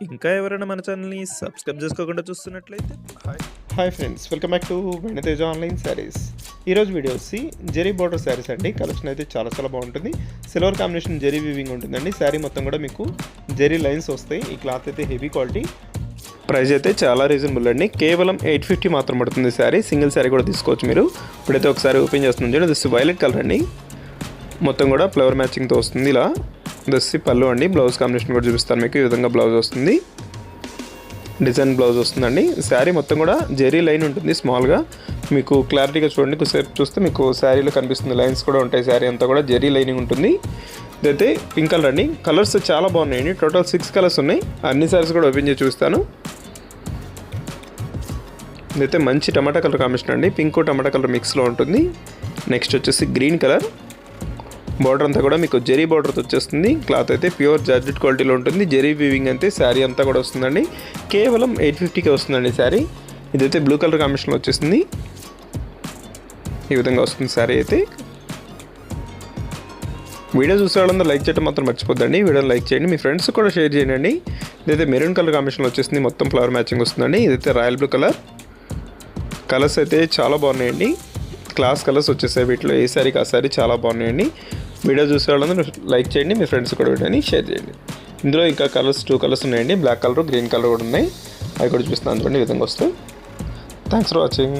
ఇంకా ఎవరైనా మన ఛానల్‌ని సబ్స్క్రైబ్ చేసుకోకుండా చూస్తున్నట్లయితే hi friends, welcome back to Vennateja online sarees. ఈరోజు వీడియో వచ్చి జెరీ బార్డర్ శారీస్ అండి. కలెక్షన్ అయితే చాలా బాగుంటుంది. సిల్వర్ కాంబినేషన్ జెరీ వీవింగ్ ఉంటుందండి. శారీ మొత్తం కూడా మీకు జెరీ లైన్స్ వస్తాయి. ఈ క్లాత్ అయితే హెవీ క్వాలిటీ. ప్రైస్ అయితే చాలా రీజనబుల్ అండి. కేవలం 850 మాత్రం పడుతుంది శారీ. సింగిల్ శారీ కూడా తీసుకోవచ్చు మీరు. ఇప్పుడైతే ఒకసారి ఓపెన్ చేస్తుంది చూడండి. దిస్ వైలెట్ కలర్ అండి. మొత్తం కూడా ఫ్లవర్ మ్యాచింగ్తో వస్తుంది. ఇలా దస్సి పళ్ళు అండి. బ్లౌజ్ కాంబినేషన్ కూడా చూపిస్తాను మీకు. ఈ విధంగా బ్లౌజ్ వస్తుంది, డిజైన్ బ్లౌజ్ వస్తుందండి. శారీ మొత్తం కూడా జెరీ లైన్ ఉంటుంది స్మాల్గా. మీకు క్లారిటీగా చూడండి, కొద్దిసేపు చూస్తే మీకు శారీలో కనిపిస్తుంది. లైన్స్ కూడా ఉంటాయి. శారీ అంతా కూడా జెరీ లైనింగ్ ఉంటుంది. ఇదైతే పింక్ కలర్ అండి. కలర్స్ చాలా బాగున్నాయండి. టోటల్ 6 కలర్స్ ఉన్నాయి. అన్ని శారీస్ కూడా ఓపెన్ చేసి చూస్తాను. ఇదైతే మంచి టమాటా కలర్ కాంబినేషన్ అండి. పింక్ టమాటా కలర్ మిక్స్లో ఉంటుంది. నెక్స్ట్ వచ్చేసి గ్రీన్ కలర్. బార్డర్ అంతా కూడా మీకు జెరీ బార్డర్తో వచ్చేస్తుంది. క్లాత్ అయితే ప్యూర్ జార్జెట్ క్వాలిటీలో ఉంటుంది. జెరీ వీవింగ్ అయితే శారీ అంతా కూడా వస్తుందండి. కేవలం 850కే వస్తుందండి శారీ. ఇదైతే బ్లూ కలర్ కాంబినేషన్లో వచ్చేస్తుంది. ఈ విధంగా వస్తుంది శారీ అయితే. వీడియో చూసే వాళ్ళందరూ లైక్ చేయడం మాత్రం మర్చిపోద్దండి. వీడియోని లైక్ చేయండి, మీ ఫ్రెండ్స్ కూడా షేర్ చేయండి. ఇదైతే మెరూన్ కలర్ కాంబినేషన్లో వచ్చేస్తుంది. మొత్తం ఫ్లవర్ మ్యాచింగ్ వస్తుందండి. ఇదైతే రాయల్ బ్లూ కలర్. కలర్స్ అయితే చాలా బాగున్నాయండి. క్లాస్ కలర్స్ వచ్చేసాయి వీటిలో. ఏ శారీకి ఆ శారీ చాలా బాగున్నాయండి. వీడియో చూసే వాళ్ళందరూ లైక్ చేయండి, మీ ఫ్రెండ్స్ కూడా వీడియోని షేర్ చేయండి. ఇందులో ఇంకా కలర్స్ 2 కలర్స్ ఉన్నాయండి. బ్లాక్ కలర్, గ్రీన్ కలర్ కూడా ఉన్నాయి. అవి కూడా చూపిస్తాను చూడండి. ఈ విధంగా వస్తాయి. Thanks for watching.